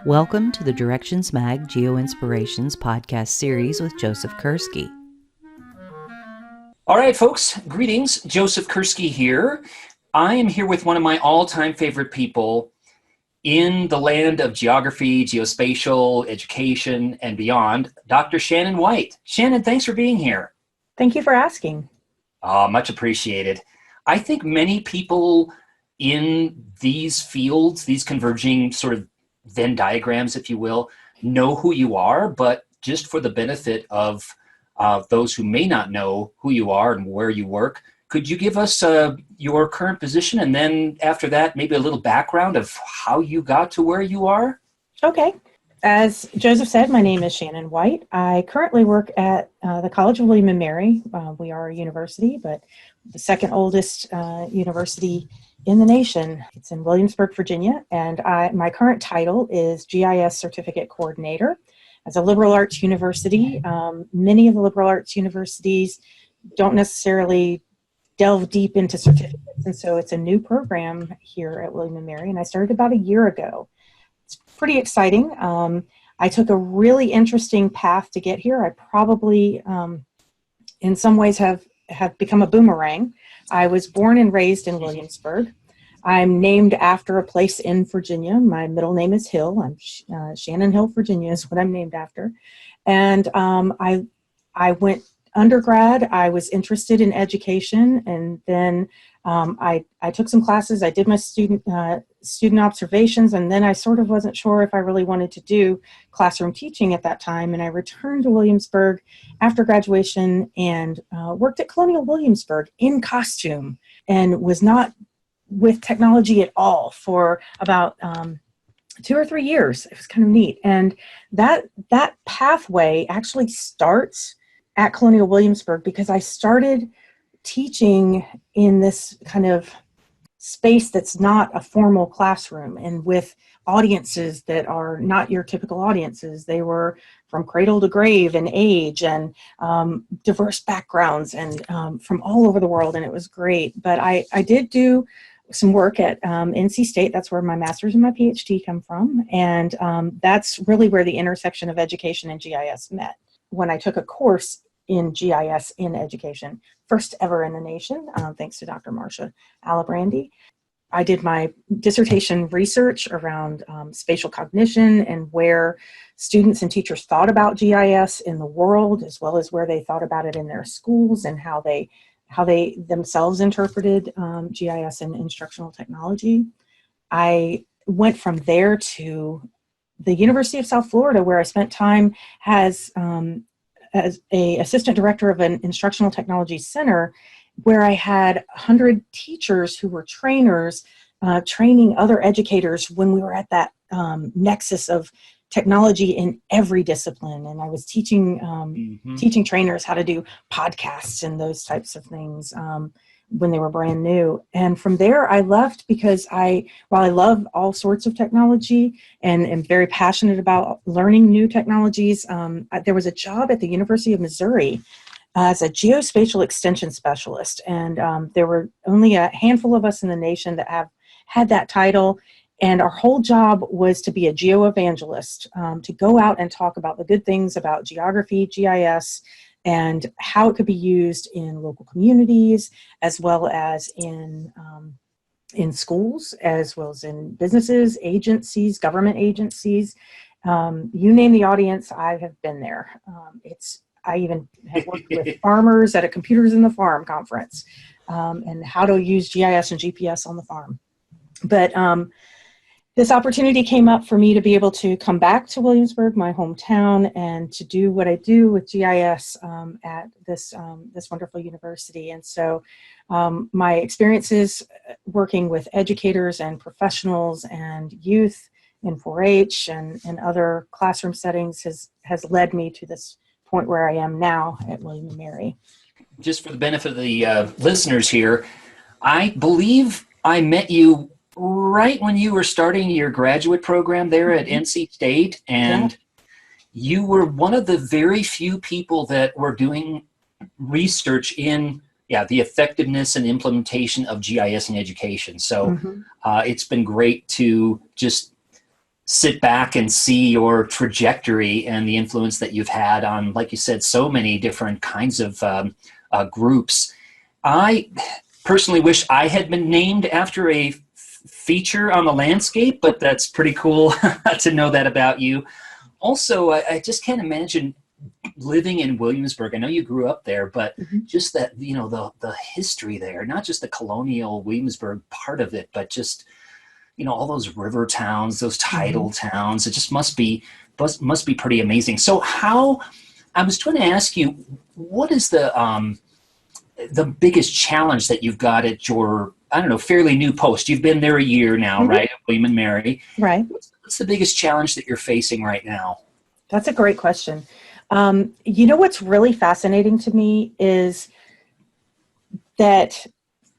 Welcome to the Directions Mag GeoInspirations podcast series with Joseph Kerski. All right, folks, greetings. Joseph Kerski here. I am here with one of my all-time favorite people in the land of geography, geospatial, education, and beyond, Dr. Shannon White. Shannon, thanks for being here. Thank you for asking. Much appreciated. I think many people in these fields, these converging sort of Venn diagrams, if you will, know who you are, but just for the benefit of those who may not know who you are and where you work, could you give us your current position, and then after that, maybe a little background of how you got to where you are? Okay. As Joseph said, my name is Shannon White. I currently work at the College of William and Mary. We are a university, but the second oldest university in the nation. It's in Williamsburg, Virginia, and my current title is GIS Certificate Coordinator. As a liberal arts university, many of the liberal arts universities don't necessarily delve deep into certificates, and so it's a new program here at William and Mary, and I started about a year ago. It's pretty exciting. I took a really interesting path to get here. I probably, in some ways, have become a boomerang. I was born and raised in Williamsburg. I'm named after a place in Virginia. My middle name is Hill. I'm Shannon Hill, Virginia is what I'm named after. And I went undergrad. I was interested in education, and then I took some classes. I did my student observations, and then I sort of wasn't sure if I really wanted to do classroom teaching at that time. And I returned to Williamsburg after graduation and worked at Colonial Williamsburg in costume, and was not with technology at all for about 2 or 3 years. It was kind of neat. And that pathway actually starts at Colonial Williamsburg because I started teaching in this kind of space that's not a formal classroom, and with audiences that are not your typical audiences. They were from cradle to grave and age, and diverse backgrounds, and from all over the world, and it was great. But I did do some work at NC State. That's where my master's and my PhD come from, and that's really where the intersection of education and GIS met. When I took a course in GIS in education, first ever in the nation, thanks to Dr. Marcia Alibrandi. I did my dissertation research around spatial cognition and where students and teachers thought about GIS in the world, as well as where they thought about it in their schools and how they themselves interpreted GIS and instructional technology. I went from there to the University of South Florida, where I spent time as a assistant director of an instructional technology center, where I had 100 teachers who were trainers, training other educators when we were at that nexus of technology in every discipline. And I was teaching teaching trainers how to do podcasts and those types of things when they were brand new. And from there I left because while I love all sorts of technology and am very passionate about learning new technologies, there was a job at the University of Missouri as a geospatial extension specialist. And there were only a handful of us in the nation that had that title. And our whole job was to be a geo-evangelist, to go out and talk about the good things about geography, GIS, and how it could be used in local communities, as well as in schools, as well as in businesses, agencies, government agencies. You name the audience, I have been there. I even have worked with farmers at a Computers in the Farm conference, and how to use GIS and GPS on the farm. But this opportunity came up for me to be able to come back to Williamsburg, my hometown, and to do what I do with GIS at this wonderful university. And so my experiences working with educators and professionals and youth in 4-H and other classroom settings has led me to this point where I am now at William and Mary. Just for the benefit of the listeners here, I believe I met you right when you were starting your graduate program there at NC State, and you were one of the very few people that were doing research in the effectiveness and implementation of GIS in education. So it's been great to just sit back and see your trajectory and the influence that you've had on, like you said, so many different kinds of groups. I personally wish I had been named after a feature on the landscape, but that's pretty cool to know that about you. Also, I just can't imagine living in Williamsburg. I know you grew up there, but just that, you know, the history there, not just the colonial Williamsburg part of it, but just, you know, all those river towns, those tidal towns. It just must be pretty amazing. So I was trying to ask you, what is the biggest challenge that you've got at your, I don't know, fairly new post? You've been there a year now, right? At William and Mary. Right. What's the biggest challenge that you're facing right now? That's a great question. You know, what's really fascinating to me is that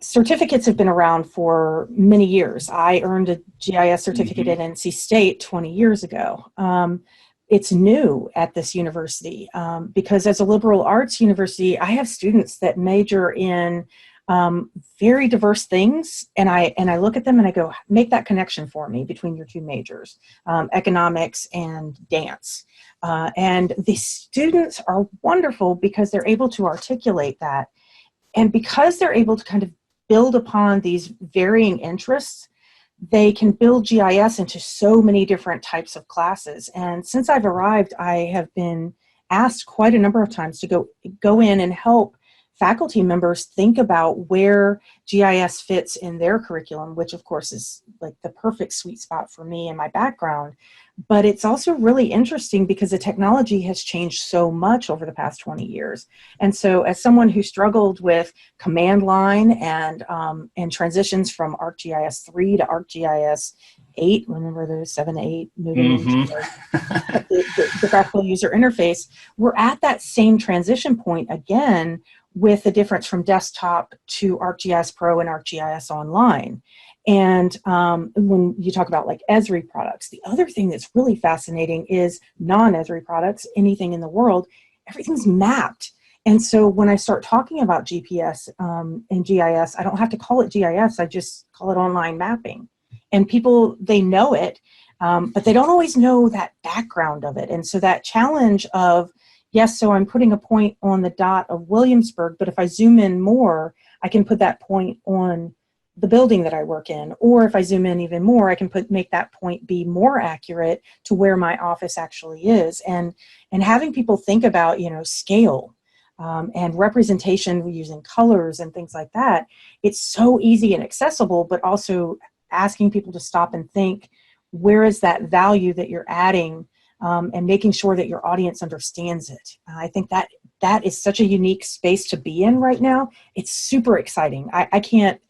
certificates have been around for many years. I earned a GIS certificate at NC State 20 years ago. It's new at this university because as a liberal arts university, I have students that major in very diverse things, and I look at them and I go, make that connection for me between your two majors, economics and dance. And the students are wonderful because they're able to articulate that, and because they're able to kind of build upon these varying interests, they can build GIS into so many different types of classes. And since I've arrived, I have been asked quite a number of times to go in and help faculty members think about where GIS fits in their curriculum, which of course is like the perfect sweet spot for me and my background. But it's also really interesting because the technology has changed so much over the past 20 years. And so as someone who struggled with command line and transitions from ArcGIS 3 to ArcGIS 8, remember those 7 to 8 moving into the graphical user interface, we're at that same transition point again with the difference from desktop to ArcGIS Pro and ArcGIS Online. And when you talk about like Esri products, the other thing that's really fascinating is non-Esri products, anything in the world, everything's mapped. And so when I start talking about GPS and GIS, I don't have to call it GIS, I just call it online mapping. And people, they know it, but they don't always know that background of it. And so that challenge of, yes, so I'm putting a point on the dot of Williamsburg, but if I zoom in more, I can put that point on the building that I work in. Or if I zoom in even more, I can make that point be more accurate to where my office actually is. And having people think about, you know, scale and representation using colors and things like that, it's so easy and accessible, but also asking people to stop and think, where is that value that you're adding? And making sure that your audience understands it. I think that is such a unique space to be in right now. It's super exciting. I can't,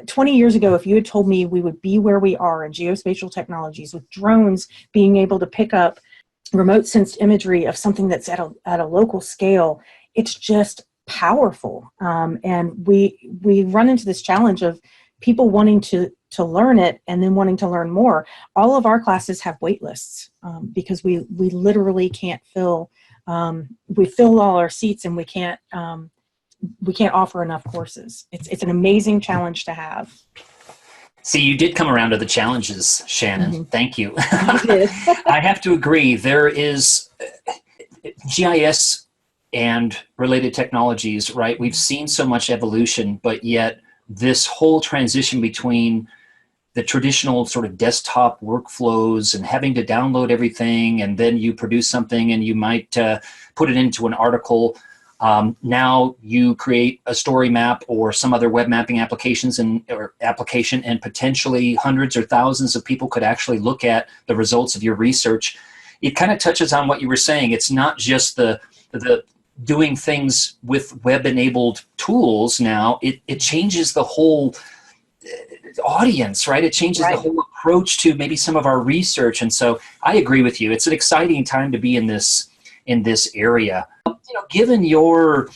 20 years ago, if you had told me we would be where we are in geospatial technologies with drones being able to pick up remote sensed imagery of something that's at a local scale, it's just powerful. And we run into this challenge of people wanting to learn it and then wanting to learn more. All of our classes have wait lists because we literally can't fill. We fill all our seats and we can't offer enough courses. It's an amazing challenge to have. See, you did come around to the challenges, Shannon. Thank you. I did. I have to agree. There is GIS and related technologies, right? We've seen so much evolution, but yet this whole transition between the traditional sort of desktop workflows and having to download everything, and then you produce something and you might put it into an article. Now you create a story map or some other web mapping application, and potentially hundreds or thousands of people could actually look at the results of your research. It kind of touches on what you were saying. It's not just the doing things with web-enabled tools now. It changes the whole audience, right? It changes the whole approach to maybe some of our research. And so I agree with you. It's an exciting time to be in this area. You know, given your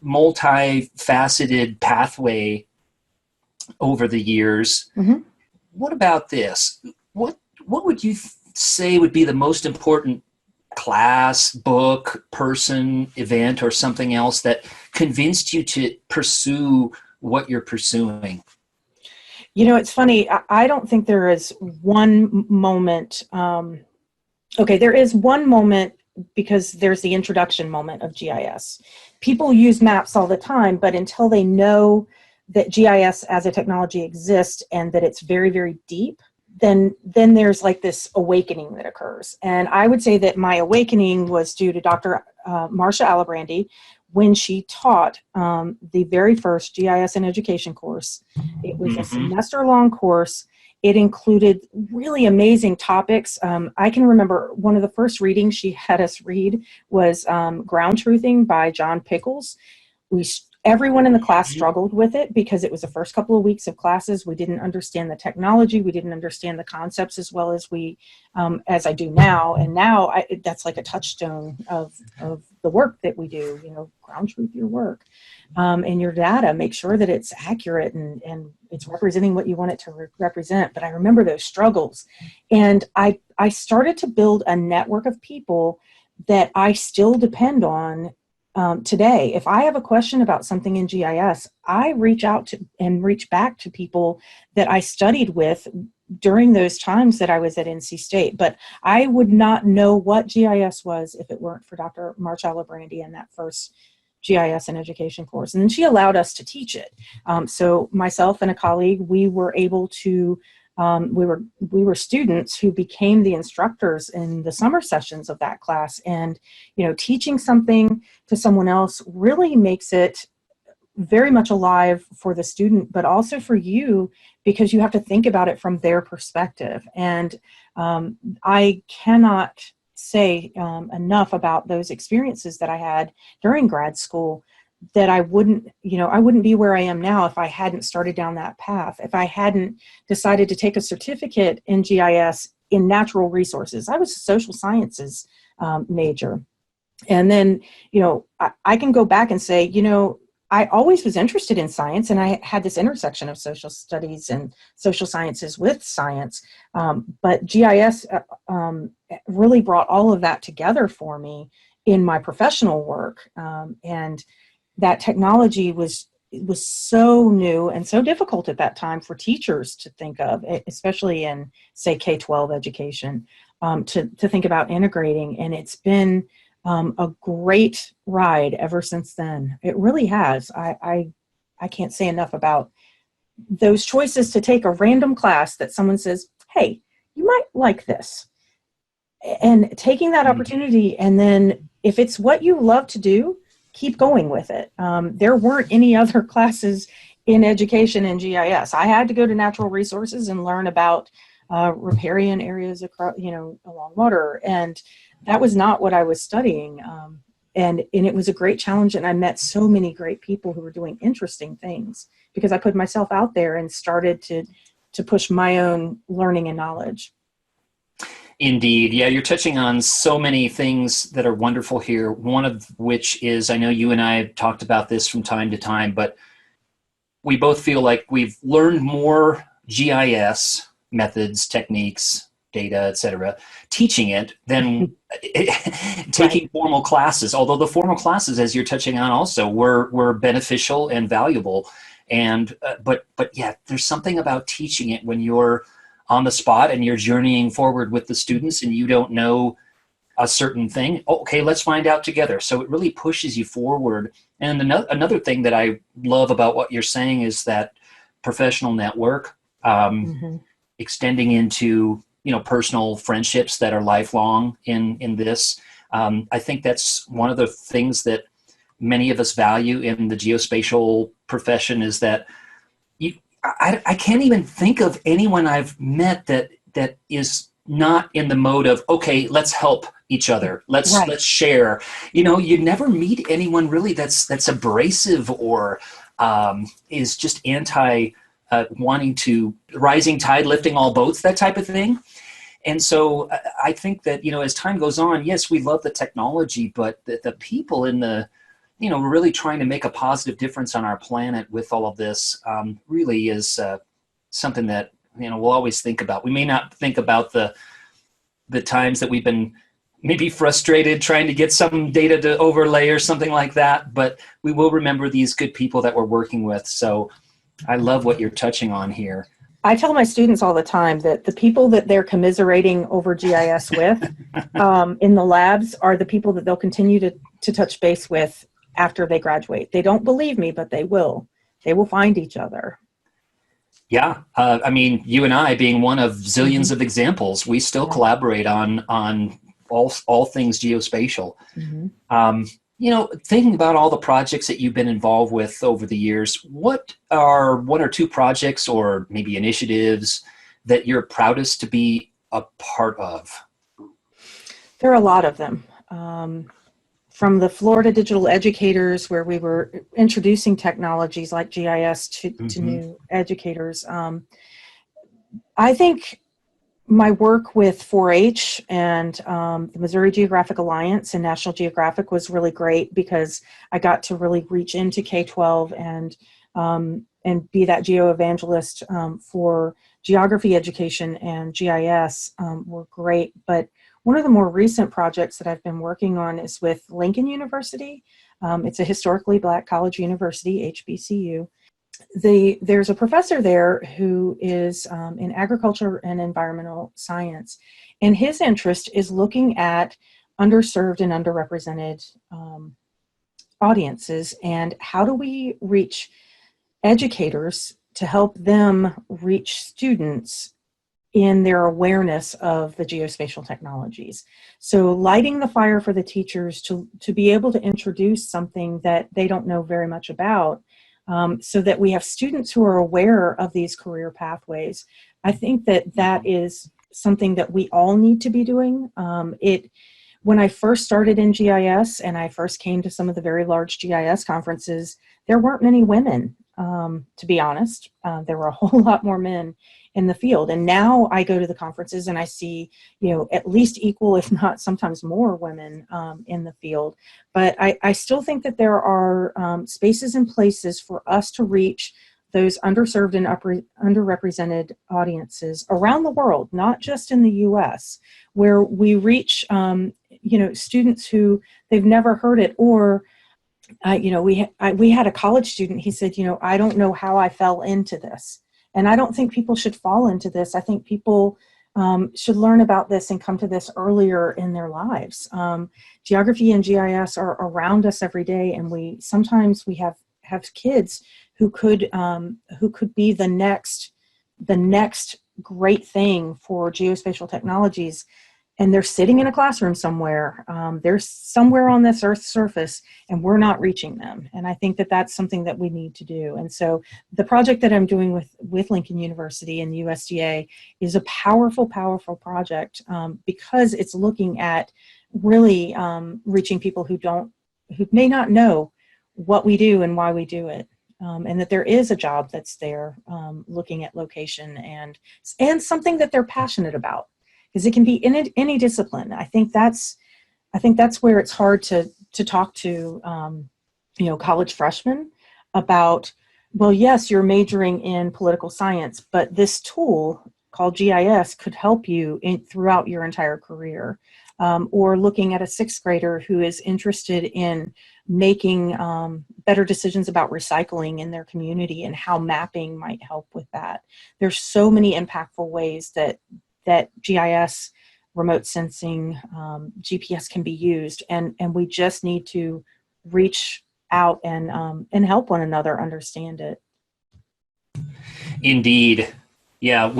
multifaceted pathway over the years, what about this? What would you say would be the most important class, book, person, event, or something else that convinced you to pursue what you're pursuing? It's funny. I don't think there is one moment. Okay, there is one moment because there's the introduction moment of GIS. People use maps all the time, but until they know that GIS as a technology exists and that it's very, very deep, then there's like this awakening that occurs. And I would say that my awakening was due to Dr. Marcia Alibrandi when she taught the very first GIS in Education course. It was a semester-long course. It included really amazing topics. I can remember one of the first readings she had us read was Ground Truthing by John Pickles. Everyone in the class struggled with it because it was the first couple of weeks of classes. We didn't understand the technology. We didn't understand the concepts as well as as I do now. And now that's like a touchstone of the work that we do, ground truth your work and your data, make sure that it's accurate and it's representing what you want it to represent. But I remember those struggles. And I started to build a network of people that I still depend on today. If I have a question about something in GIS, I reach out to and reach back to people that I studied with during those times that I was at NC State. But I would not know what GIS was if it weren't for Dr. Marcia Alibrandi and that first GIS in Education course. And then she allowed us to teach it. So myself and a colleague, we were able to we were students who became the instructors in the summer sessions of that class. And, teaching something to someone else really makes it very much alive for the student, but also for you, because you have to think about it from their perspective. And I cannot say enough about those experiences that I had during grad school, that I wouldn't be where I am now if I hadn't started down that path, if I hadn't decided to take a certificate in GIS in natural resources. I was a social sciences major. And then, I can go back and say, I always was interested in science, and I had this intersection of social studies and social sciences with science. But GIS really brought all of that together for me in my professional work. And that technology was so new and so difficult at that time for teachers to think of, especially in, say, K-12 education, to think about integrating. And it's been a great ride ever since then. It really has. I can't say enough about those choices to take a random class that someone says, hey, you might like this. And taking that opportunity, and then if it's what you love to do, keep going with it. There weren't any other classes in education in GIS. I had to go to natural resources and learn about riparian areas across, along water, and that was not what I was studying. And it was a great challenge, and I met so many great people who were doing interesting things because I put myself out there and started to push my own learning and knowledge. Indeed. Yeah, you're touching on so many things that are wonderful here. One of which is, I know you and I have talked about this from time to time, but we both feel like we've learned more GIS methods, techniques, data, etc., teaching it than taking formal classes. Although the formal classes, as you're touching on also, were beneficial and valuable. And but yeah, there's something about teaching it when you're on the spot and you're journeying forward with the students and you don't know a certain thing. Okay, let's find out together. So it really pushes you forward. And another thing that I love about what you're saying is that professional network, extending into, personal friendships that are lifelong in this. I think that's one of the things that many of us value in the geospatial profession, is that I can't even think of anyone I've met that is not in the mode of, okay, let's help each other. Let's share. You never meet anyone really that's abrasive or is just anti wanting to, rising tide lifting all boats, that type of thing. And so I think that, as time goes on, yes, we love the technology, but the people in the, really trying to make a positive difference on our planet with all of this really is something that, we'll always think about. We may not think about the times that we've been maybe frustrated trying to get some data to overlay or something like that, but we will remember these good people that we're working with. So I love what you're touching on here. I tell my students all the time that the people that they're commiserating over GIS with in the labs are the people that they'll continue to touch base with after they graduate. They don't believe me, but they will. They will find each other. Yeah, I mean, you and I being one of zillions of examples, we still collaborate on all things geospatial. You know, thinking about all the projects that you've been involved with over the years, what are one or two projects or maybe initiatives that you're proudest to be a part of? There are a lot of them. From the Florida Digital Educators, where we were introducing technologies like GIS to new educators. I think my work with 4-H and the Missouri Geographic Alliance and National Geographic was really great because I got to really reach into K-12 and be that geo-evangelist for geography education, and GIS were great. But one of the more recent projects that I've been working on is with Lincoln University. It's a historically Black college university, HBCU. There's a professor there who is in agriculture and environmental science, and his interest is looking at underserved and underrepresented audiences, and how do we reach educators to help them reach students in their awareness of the geospatial technologies. So lighting the fire for the teachers to be able to introduce something that they don't know very much about, so that we have students who are aware of these career pathways. I think that is something that we all need to be doing. When I first started in GIS and I first came to some of the very large GIS conferences, there weren't many women, to be honest. There were a whole lot more men in the field. And now I go to the conferences and I see, at least equal, if not sometimes more women in the field. But I still think that there are spaces and places for us to reach those underserved and underrepresented audiences around the world, not just in the US, where we reach, students who they've never heard it, or we had a college student. He said, I don't know how I fell into this. And I don't think people should fall into this. I think people should learn about this and come to this earlier in their lives. Geography and GIS are around us every day, and we have kids who could be the next great thing for geospatial technologies. And they're sitting in a classroom somewhere. They're somewhere on this Earth's surface, and we're not reaching them. And I think that that's something that we need to do. And so the project that I'm doing with Lincoln University and the USDA is a powerful, powerful project because it's looking at really reaching people who may not know what we do and why we do it. And that there is a job that's there looking at location and something that they're passionate about. Because it can be in any discipline. I think that's where it's hard to talk to college freshmen about, well, yes, you're majoring in political science, but this tool called GIS could help you throughout your entire career. Or looking at a sixth grader who is interested in making better decisions about recycling in their community and how mapping might help with that. There's so many impactful ways that GIS, remote sensing, GPS can be used, and we just need to reach out and help one another understand it. Indeed. Yeah,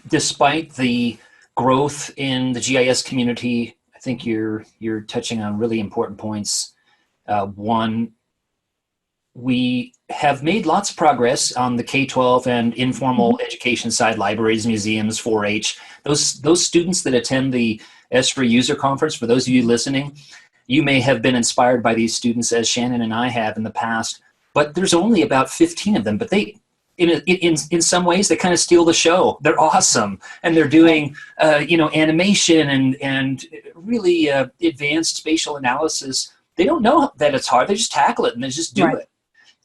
despite the growth in the GIS community, I think you're touching on really important points. One, we have made lots of progress on the K-12 and informal education side, libraries, museums, 4-H. Those students that attend the S3 user conference, for those of you listening, you may have been inspired by these students as Shannon and I have in the past, but there's only about 15 of them, but they, in some ways, they kind of steal the show. They're awesome, and they're doing animation and really advanced spatial analysis. They don't know that it's hard. They just tackle it and they just do it.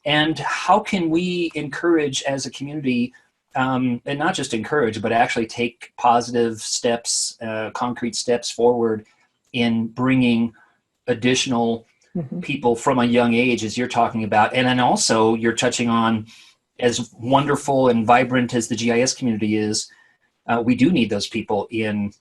And how can we encourage as a community, and not just encourage, but actually take positive steps, concrete steps forward in bringing additional people from a young age, as you're talking about. And then also you're touching on as wonderful and vibrant as the GIS community is, we do need those people in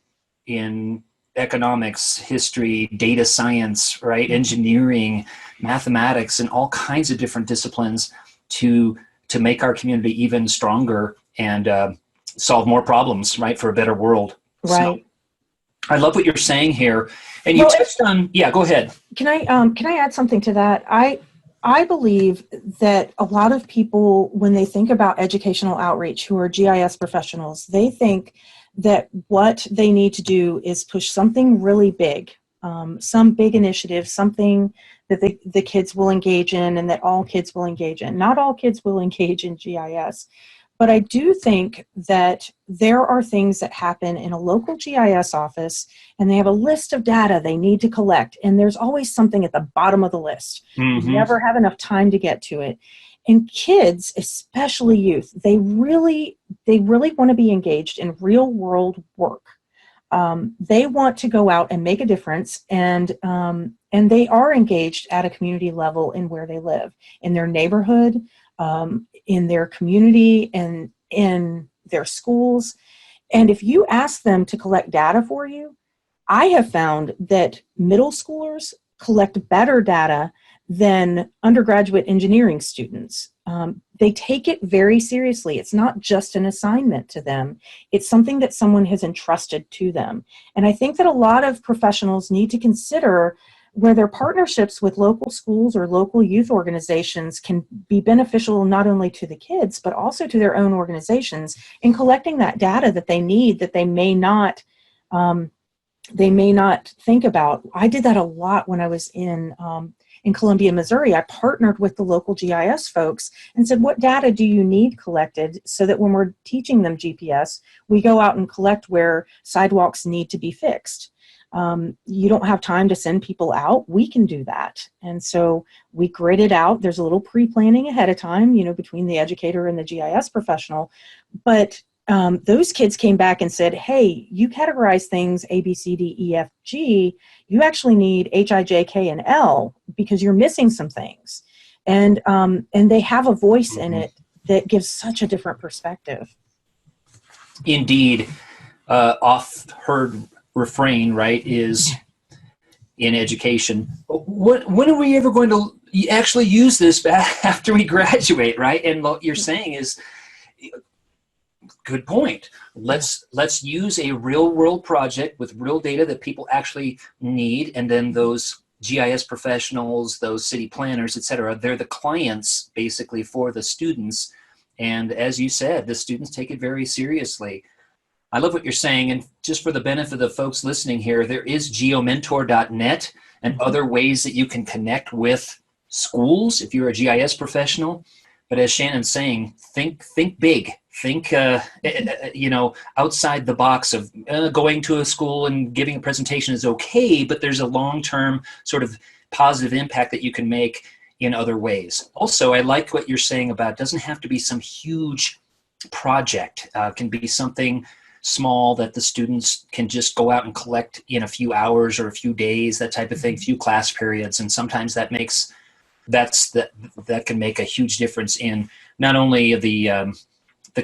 economics, history, data science, right, engineering, mathematics, and all kinds of different disciplines to make our community even stronger and solve more problems, right, for a better world. Right. So I love what you're saying here, and you touched on. Yeah, go ahead. Can I add something to that? I believe that a lot of people, when they think about educational outreach who are GIS professionals, they think that what they need to do is push something really big, some big initiative, something that the kids will engage in and that all kids will engage in. Not all kids will engage in GIS, but I do think that there are things that happen in a local GIS office and they have a list of data they need to collect, and there's always something at the bottom of the list. Mm-hmm. You never have enough time to get to it. And kids, especially youth, they really want to be engaged in real world work. They want to go out and make a difference, and they are engaged at a community level in where they live, in their neighborhood, in their community, and in their schools. And if you ask them to collect data for you, I have found that middle schoolers collect better data than undergraduate engineering students. They take it very seriously. It's not just an assignment to them. It's something that someone has entrusted to them. And I think that a lot of professionals need to consider where their partnerships with local schools or local youth organizations can be beneficial not only to the kids, but also to their own organizations in collecting that data that they need, that they may not think about. I did that a lot when I was in Columbia, Missouri. I partnered with the local GIS folks and said, what data do you need collected so that when we're teaching them GPS, we go out and collect where sidewalks need to be fixed. You don't have time to send people out. We can do that. And so we grid it out. There's a little pre-planning ahead of time, between the educator and the GIS professional. But those kids came back and said, hey, you categorize things A, B, C, D, E, F, G. You actually need H, I, J, K, and L because you're missing some things. And they have a voice in it that gives such a different perspective. Indeed. Oft-heard refrain, right, is in education, when are we ever going to actually use this after we graduate, right? And what you're saying is, good point. Let's use a real world project with real data that people actually need, and then those GIS professionals, those city planners, etc., they're the clients basically for the students. And as you said, the students take it very seriously. I love what you're saying, and just for the benefit of the folks listening here, there is geomentor.net and other ways that you can connect with schools if you're a GIS professional. But as Shannon's saying, think big. Think, outside the box of going to a school and giving a presentation is okay, but there's a long-term sort of positive impact that you can make in other ways. Also, I like what you're saying about it doesn't have to be some huge project. It can be something small that the students can just go out and collect in a few hours or a few days, that type of thing, few class periods. And sometimes that can make a huge difference in not only the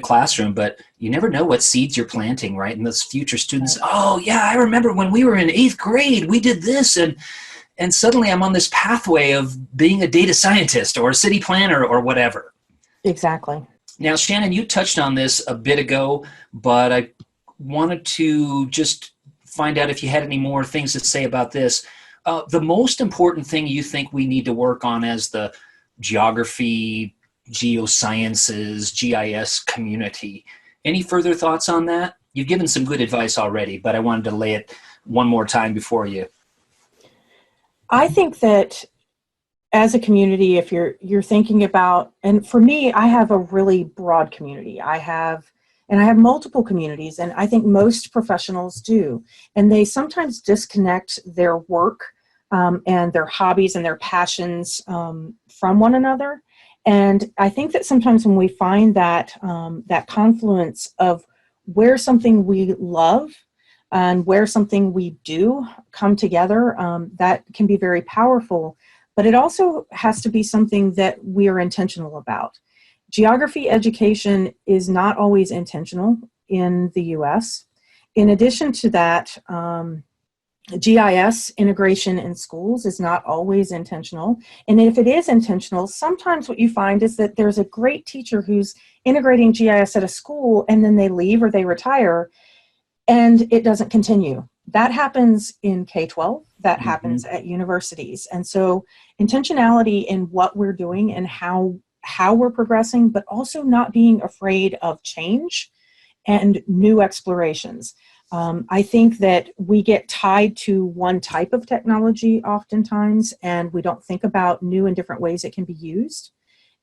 classroom, but you never know what seeds you're planting, right? And those future students, oh yeah, I remember when we were in 8th grade, we did this, and suddenly I'm on this pathway of being a data scientist or a city planner or whatever. Exactly. Now, Shannon, you touched on this a bit ago, but I wanted to just find out if you had any more things to say about this. The most important thing you think we need to work on as the geography, geosciences, GIS community. Any further thoughts on that? You've given some good advice already, but I wanted to lay it one more time before you. I think that as a community, if you're thinking about, and for me, I have a really broad community. I have multiple communities, and I think most professionals do. And they sometimes disconnect their work and their hobbies and their passions from one another. And I think that sometimes when we find that that confluence of where something we love and where something we do come together, that can be very powerful. But it also has to be something that we are intentional about. Geography education is not always intentional in the US. In addition to that, GIS integration in schools is not always intentional. And if it is intentional, sometimes what you find is that there's a great teacher who's integrating GIS at a school and then they leave or they retire and it doesn't continue. That happens in K-12, that happens at universities. And so intentionality in what we're doing and how we're progressing, but also not being afraid of change and new explorations. I think that we get tied to one type of technology oftentimes, and we don't think about new and different ways it can be used.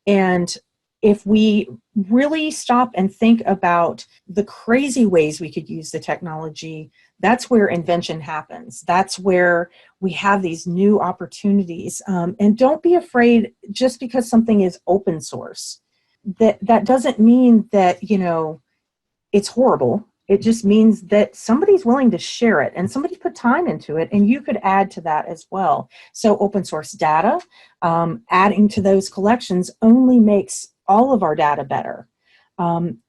And if we really stop and think about the crazy ways we could use the technology, that's where invention happens. That's where we have these new opportunities. And don't be afraid just because something is open source. That doesn't mean that, you know, it's horrible. It just means that somebody's willing to share it and somebody put time into it, and you could add to that as well. So open source data, adding to those collections only makes all of our data better.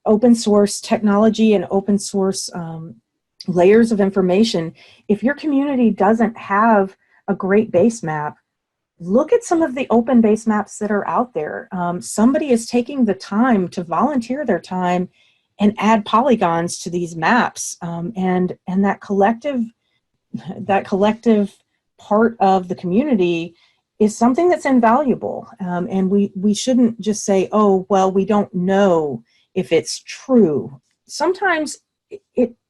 Open source technology and open source layers of information. If your community doesn't have a great base map, look at some of the open base maps that are out there. Somebody is taking the time to volunteer their time and add polygons to these maps, and that collective part of the community is something that's invaluable. And we shouldn't just say, oh, well, we don't know if it's true. Sometimes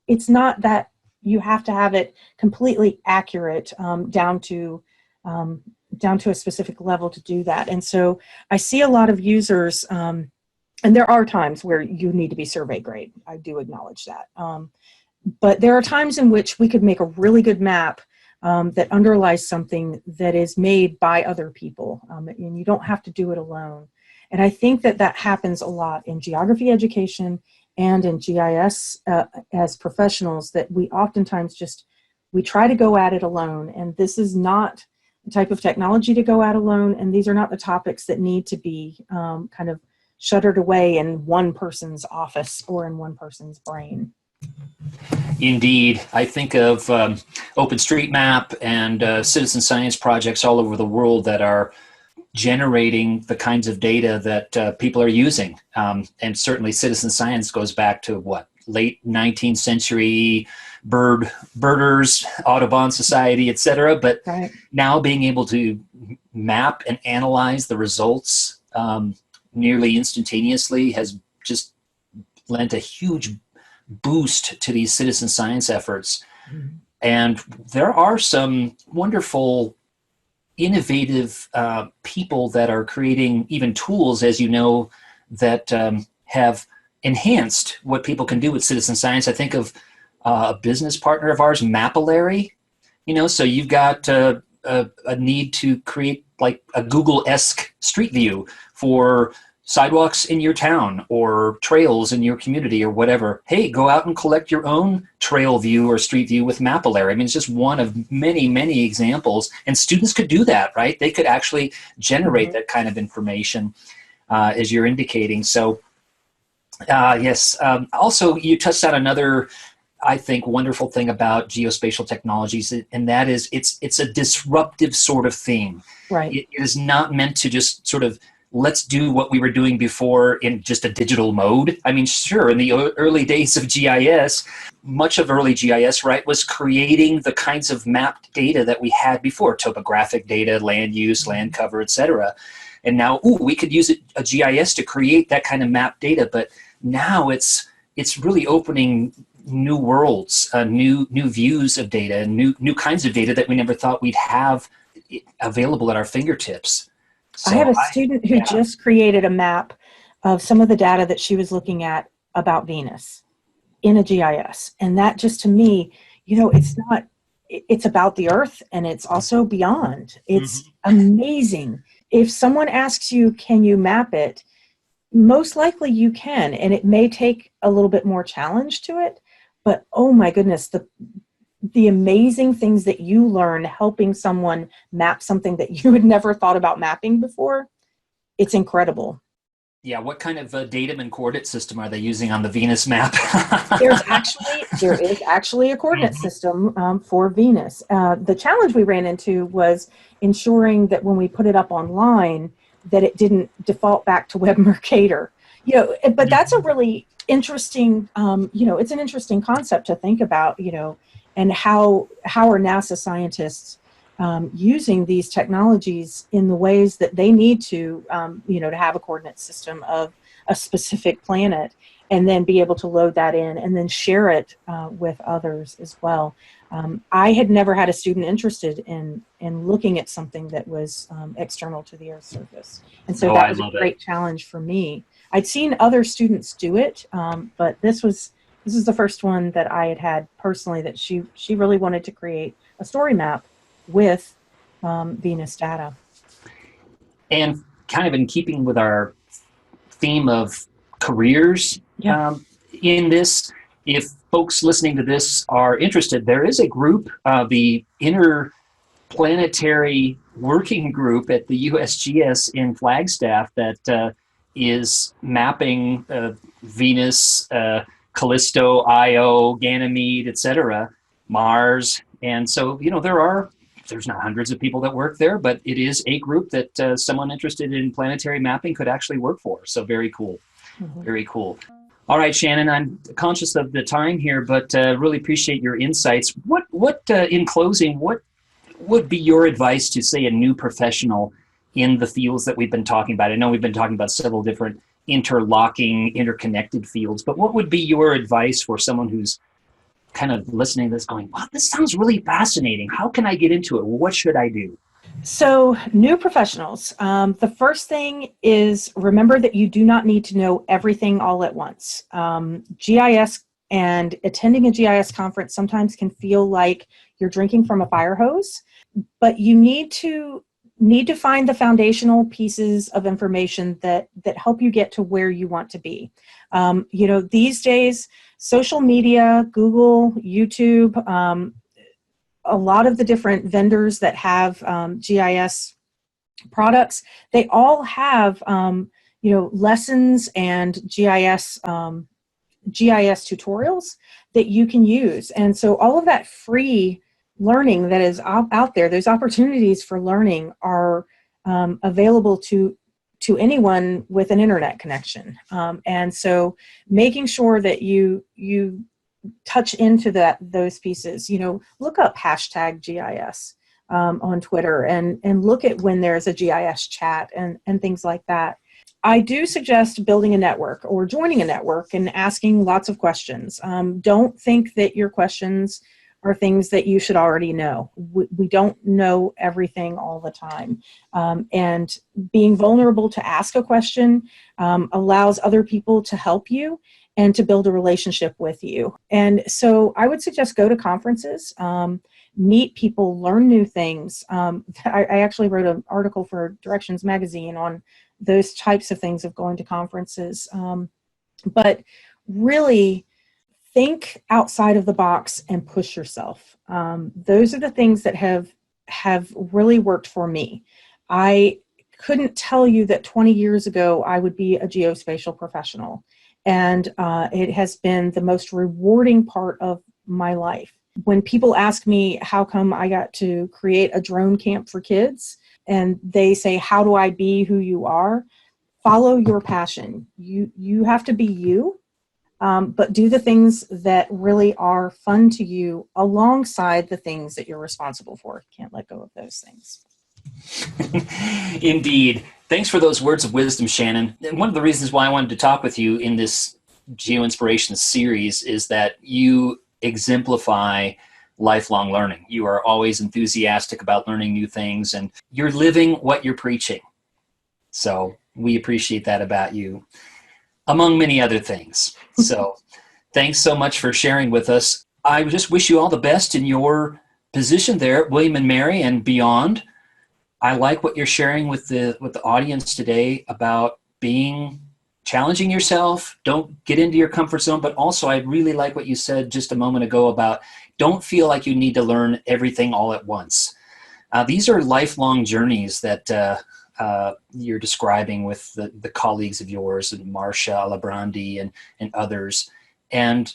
it's not that you have to have it completely accurate down to a specific level to do that. And so I see a lot of users, and there are times where you need to be survey grade. I do acknowledge that. But there are times in which we could make a really good map that underlies something that is made by other people. And you don't have to do it alone. And I think that happens a lot in geography education and in GIS as professionals, that we oftentimes we try to go at it alone. And this is not the type of technology to go at alone. And these are not the topics that need to be kind of shuttered away in one person's office or in one person's brain. Indeed. I think of OpenStreetMap and citizen science projects all over the world that are generating the kinds of data that people are using. And certainly citizen science goes back to late 19th century birders, Audubon Society, et cetera. But now being able to map and analyze the results nearly instantaneously has just lent a huge boost to these citizen science efforts. And there are some wonderful, innovative people that are creating even tools, as you know, that have enhanced what people can do with citizen science. I think of a business partner of ours, Mapillary. You know, so you've got a need to create like a Google-esque street view for sidewalks in your town or trails in your community or whatever. Hey, go out and collect your own trail view or street view with Mapillary. I mean, it's just one of many, many examples. And students could do that, right? They could actually generate that kind of information, as you're indicating. So, yes. Also, you touched on another, I think, wonderful thing about geospatial technologies, and that is it's a disruptive sort of thing. Right. It is not meant to just sort of let's do what we were doing before in just a digital mode. I mean, sure, in the early days of GIS, much of early GIS, right, was creating the kinds of mapped data that we had before, topographic data, land use, land cover, et cetera. And now, we could use a GIS to create that kind of mapped data, but now it's really opening new worlds, new views of data, and new kinds of data that we never thought we'd have available at our fingertips. So I have a student who just created a map of some of the data that she was looking at about Venus in a GIS. And that just, to me, you know, it's about the Earth, and it's also beyond. It's amazing. If someone asks you, can you map it? Most likely you can, and it may take a little bit more challenge to it, but oh my goodness, the amazing things that you learn helping someone map something that you had never thought about mapping before, it's incredible. Yeah, what kind of datum and coordinate system are they using on the Venus map? There is actually a coordinate system for Venus. The challenge we ran into was ensuring that when we put it up online, that it didn't default back to Web Mercator. But that's a really interesting, it's an interesting concept to think about, and how are NASA scientists using these technologies in the ways that they need to, to have a coordinate system of a specific planet, and then be able to load that in and then share it with others as well. I had never had a student interested in looking at something that was external to the Earth's surface. And so that was a great challenge for me. I'd seen other students do it, but this is the first one that I had personally that she really wanted to create a story map with Venus data. And kind of in keeping with our theme of careers in this, if folks listening to this are interested, there is a group, the Interplanetary Working Group at the USGS in Flagstaff, that is mapping Venus, Callisto, Io, Ganymede, etc., Mars. And so, there's not hundreds of people that work there, but it is a group that someone interested in planetary mapping could actually work for. So very cool. Mm-hmm. Very cool. All right, Shannon, I'm conscious of the time here, but really appreciate your insights. What in closing, what would be your advice to, say, a new professional in the fields that we've been talking about? I know we've been talking about several different interlocking, interconnected fields, but what would be your advice for someone who's kind of listening to this going, wow, this sounds really fascinating. How can I get into it? What should I do? So, new professionals, the first thing is remember that you do not need to know everything all at once. GIS and attending a GIS conference sometimes can feel like you're drinking from a fire hose, but you need to find the foundational pieces of information that help you get to where you want to be. These days, social media, Google, YouTube, a lot of the different vendors that have GIS products, they all have lessons and GIS tutorials that you can use. And so all of that free learning that is out there, those opportunities for learning are available to anyone with an internet connection. And so making sure that you touch into those pieces, look up hashtag GIS on Twitter and look at when there's a GIS chat and things like that. I do suggest building a network or joining a network and asking lots of questions. Don't think that your questions are things that you should already know. We don't know everything all the time. And being vulnerable to ask a question allows other people to help you and to build a relationship with you. And so I would suggest go to conferences, meet people, learn new things. I actually wrote an article for Directions Magazine on those types of things of going to conferences. But really think outside of the box and push yourself. Those are the things that have really worked for me. I couldn't tell you that 20 years ago I would be a geospatial professional. And it has been the most rewarding part of my life. When people ask me how come I got to create a drone camp for kids, and they say, how do I be who you are? Follow your passion. You have to be you, but do the things that really are fun to you alongside the things that you're responsible for. Can't let go of those things. Indeed. Thanks for those words of wisdom, Shannon. And one of the reasons why I wanted to talk with you in this GeoInspirations series is that you exemplify lifelong learning. You are always enthusiastic about learning new things, and you're living what you're preaching. So we appreciate that about you, among many other things. So thanks so much for sharing with us. I just wish you all the best in your position there at William & Mary and beyond. I like what you're sharing with the audience today about challenging yourself. Don't get into your comfort zone, but also I really like what you said just a moment ago about don't feel like you need to learn everything all at once. These are lifelong journeys that you're describing with the colleagues of yours, and Marcia Alabrandi and others. And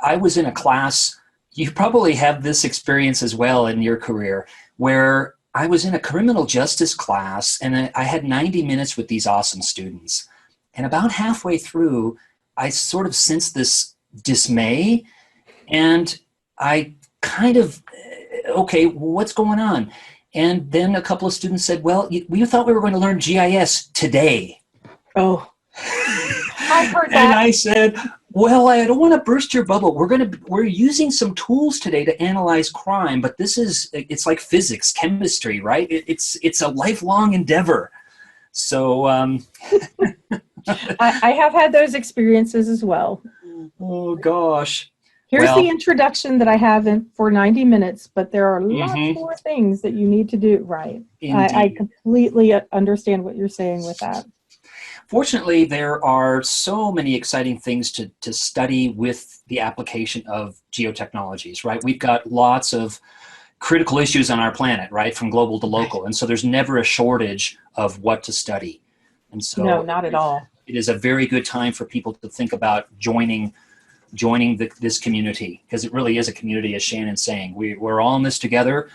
I was in a class, you probably have this experience as well in your career, where I was in a criminal justice class and I had 90 minutes with these awesome students. And about halfway through, I sort of sensed this dismay, and I kind of, okay, what's going on? And then a couple of students said, well, we thought we were going to learn GIS today. Oh, I've heard that. And I said, well, I don't want to burst your bubble. We're using some tools today to analyze crime, but it's like physics, chemistry, right? It's a lifelong endeavor. So I have had those experiences as well. oh gosh. Here's the introduction that I have for 90 minutes, but there are lots more things that you need to do right. I completely understand what you're saying with that. Fortunately, there are so many exciting things to study with the application of geotechnologies, right? We've got lots of critical issues on our planet, right, from global to local. And so there's never a shortage of what to study. And so no, not at all. It is a very good time for people to think about joining this community, because it really is a community, as Shannon's saying. We're all in this together,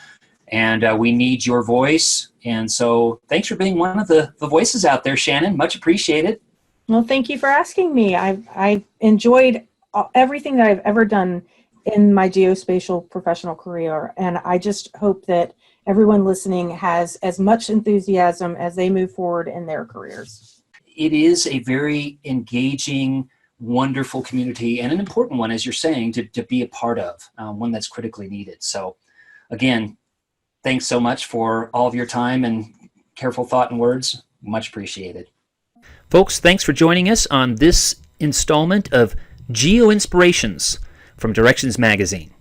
and we need your voice. And so thanks for being one of the voices out there, Shannon. Much appreciated. Well, thank you for asking me. I've enjoyed everything that I've ever done in my geospatial professional career, and I just hope that everyone listening has as much enthusiasm as they move forward in their careers. It is a very engaging, wonderful community, and an important one, as you're saying, to be a part of, one that's critically needed. So again, thanks so much for all of your time and careful thought and words. Much appreciated. Folks, thanks for joining us on this installment of GeoInspirations from Directions Magazine.